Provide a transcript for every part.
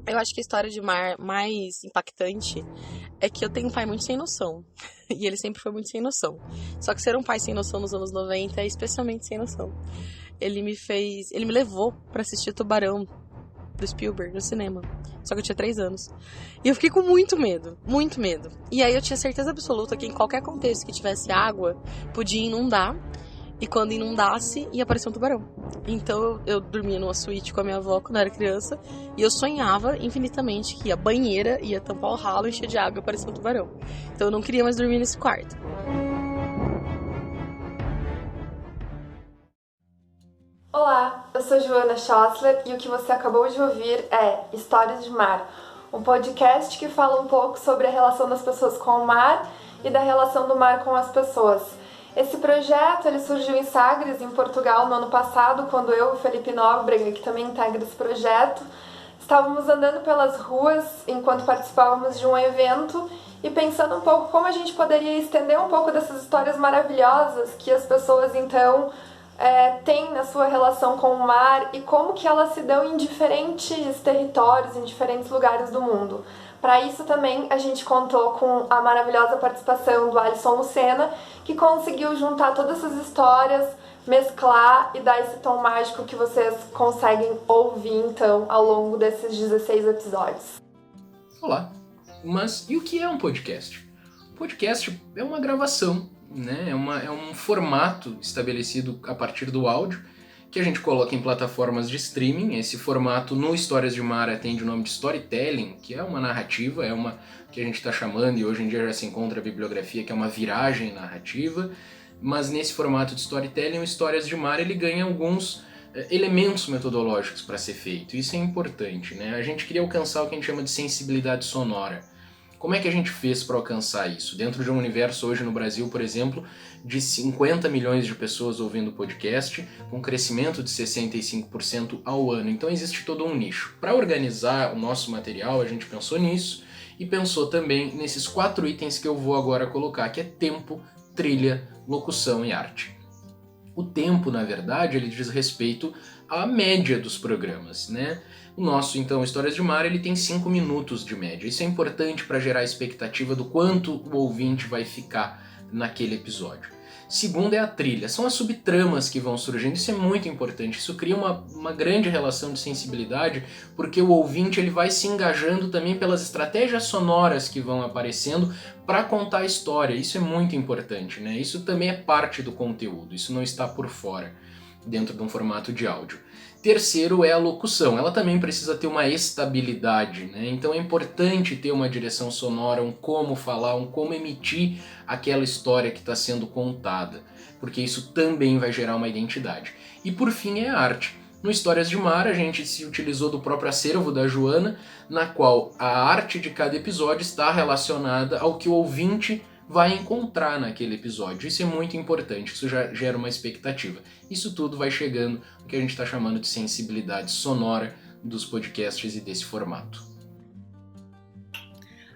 Eu acho que a história de mar mais impactante é que eu tenho um pai muito sem noção. E ele sempre foi muito sem noção. Só que ser um pai sem noção nos anos 90 é especialmente sem noção. Ele me levou pra assistir Tubarão do Spielberg no cinema. Só que eu tinha 3 anos. E eu fiquei com muito medo, muito medo. E aí eu tinha certeza absoluta que em qualquer contexto que tivesse água, podia inundar. E quando inundasse, ia aparecer um tubarão. Então eu dormia numa suíte com a minha avó quando eu era criança. E eu sonhava infinitamente que a banheira ia tampar o ralo, encher de água e aparecer um tubarão. Então eu não queria mais dormir nesse quarto. Olá, eu sou Joana Schossler e o que você acabou de ouvir é Histórias de Mar, um podcast que fala um pouco sobre a relação das pessoas com o mar e da relação do mar com as pessoas. Esse projeto ele surgiu em Sagres, em Portugal, no ano passado, quando eu e o Felipe Nóbrega, que também integra esse projeto, estávamos andando pelas ruas enquanto participávamos de um evento e pensando um pouco como a gente poderia estender um pouco dessas histórias maravilhosas que as pessoas então têm na sua relação com o mar e como que elas se dão em diferentes territórios, em diferentes lugares do mundo. Para isso também a gente contou com a maravilhosa participação do Alisson Lucena, que conseguiu juntar todas essas histórias, mesclar e dar esse tom mágico que vocês conseguem ouvir então ao longo desses 16 episódios. Olá, mas e o que é um podcast? Um podcast é uma gravação, né? É um formato estabelecido a partir do áudio que a gente coloca em plataformas de streaming. Esse formato no Histórias de Mar atende o nome de storytelling, que é uma narrativa, é uma que a gente está chamando e hoje em dia já se encontra a bibliografia, que é uma viragem narrativa. Mas nesse formato de storytelling, o Histórias de Mar ele ganha alguns elementos metodológicos para ser feito. Isso é importante, né? A gente queria alcançar o que a gente chama de sensibilidade sonora. Como é que a gente fez para alcançar isso? Dentro de um universo hoje no Brasil, por exemplo, de 50 milhões de pessoas ouvindo podcast, com um crescimento de 65% ao ano. Então existe todo um nicho. Para organizar o nosso material, a gente pensou nisso e pensou também nesses 4 itens que eu vou agora colocar, que é tempo, trilha, locução e arte. O tempo, na verdade, ele diz respeito à média dos programas, né? O nosso, então, Histórias de Mar, ele tem 5 minutos de média. Isso é importante para gerar a expectativa do quanto o ouvinte vai ficar naquele episódio. Segundo é a trilha, são as subtramas que vão surgindo, isso é muito importante, isso cria uma grande relação de sensibilidade, porque o ouvinte ele vai se engajando também pelas estratégias sonoras que vão aparecendo para contar a história, isso é muito importante, né? Isso também é parte do conteúdo, isso não está por fora, dentro de um formato de áudio. Terceiro é a locução, ela também precisa ter uma estabilidade, né? Então é importante ter uma direção sonora, um como falar, um como emitir aquela história que está sendo contada, porque isso também vai gerar uma identidade. E por fim é a arte. No Histórias de Mar a gente se utilizou do próprio acervo da Joana, na qual a arte de cada episódio está relacionada ao que o ouvinte vai encontrar naquele episódio. Isso é muito importante, isso já gera uma expectativa. Isso tudo vai chegando no que a gente está chamando de sensibilidade sonora dos podcasts e desse formato.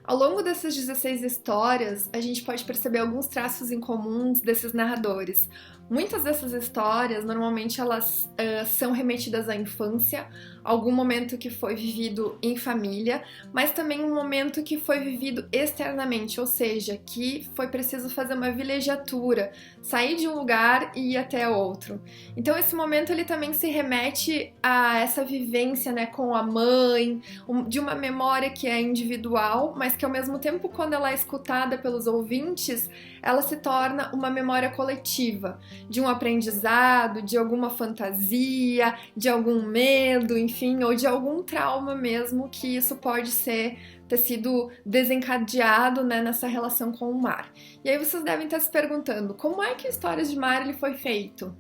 Ao longo dessas 16 histórias, a gente pode perceber alguns traços em comuns desses narradores. Muitas dessas histórias, normalmente elas são remetidas à infância, algum momento que foi vivido em família, mas também um momento que foi vivido externamente, ou seja, que foi preciso fazer uma vilegiatura, sair de um lugar e ir até outro. Então esse momento ele também se remete a essa vivência, né, com a mãe, de uma memória que é individual, mas que ao mesmo tempo, quando ela é escutada pelos ouvintes, ela se torna uma memória coletiva, de um aprendizado, de alguma fantasia, de algum medo, enfim, ou de algum trauma mesmo, que isso pode ter sido desencadeado, né, nessa relação com o mar. E aí vocês devem estar se perguntando, como é que Histórias de Mar ele foi feito?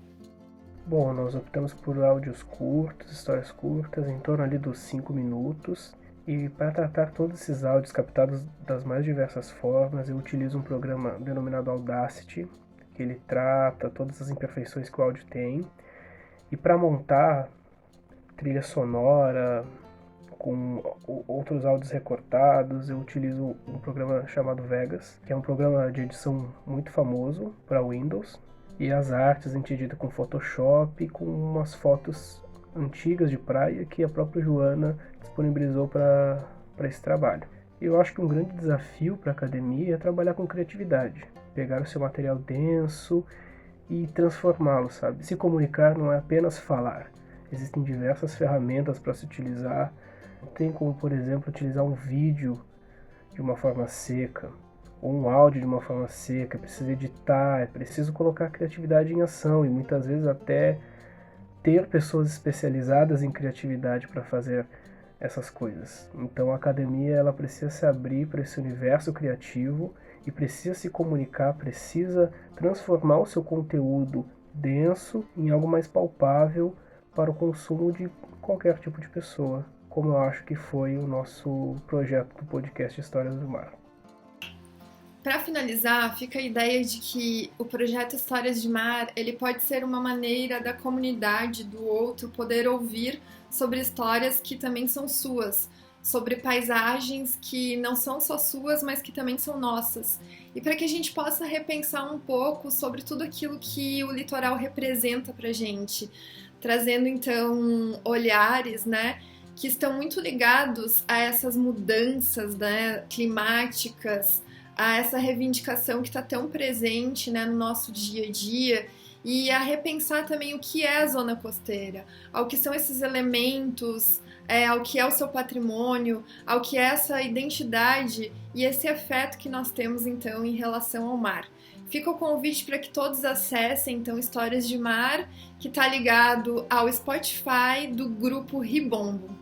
Bom, nós optamos por áudios curtos, histórias curtas, em torno ali dos 5 minutos. E para tratar todos esses áudios captados das mais diversas formas, eu utilizo um programa denominado Audacity, que ele trata todas as imperfeições que o áudio tem. E para montar trilha sonora com outros áudios recortados, eu utilizo um programa chamado Vegas, que é um programa de edição muito famoso para Windows. E as artes a gente edita com Photoshop, com umas fotos antigas de praia que a própria Joana disponibilizou para esse trabalho. Eu acho que um grande desafio para a academia é trabalhar com criatividade, pegar o seu material denso e transformá-lo, sabe? Se comunicar não é apenas falar. Existem diversas ferramentas para se utilizar. Tem como, por exemplo, utilizar um vídeo de uma forma seca, ou um áudio de uma forma seca. É preciso editar, é preciso colocar a criatividade em ação e muitas vezes até ter pessoas especializadas em criatividade para fazer essas coisas. Então a academia ela precisa se abrir para esse universo criativo e precisa se comunicar, precisa transformar o seu conteúdo denso em algo mais palpável para o consumo de qualquer tipo de pessoa, como eu acho que foi o nosso projeto do podcast Histórias do Mar. Para finalizar, fica a ideia de que o projeto Histórias de Mar ele pode ser uma maneira da comunidade, do outro, poder ouvir sobre histórias que também são suas, sobre paisagens que não são só suas, mas que também são nossas. E para que a gente possa repensar um pouco sobre tudo aquilo que o litoral representa para a gente, trazendo então olhares, né, que estão muito ligados a essas mudanças, né, climáticas, a essa reivindicação que está tão presente, né, no nosso dia a dia, e a repensar também o que é a zona costeira, ao que são esses elementos, ao que é o seu patrimônio, ao que é essa identidade e esse afeto que nós temos então em relação ao mar. Fica o convite para que todos acessem então Histórias de Mar, que está ligado ao Spotify do grupo Ribombo.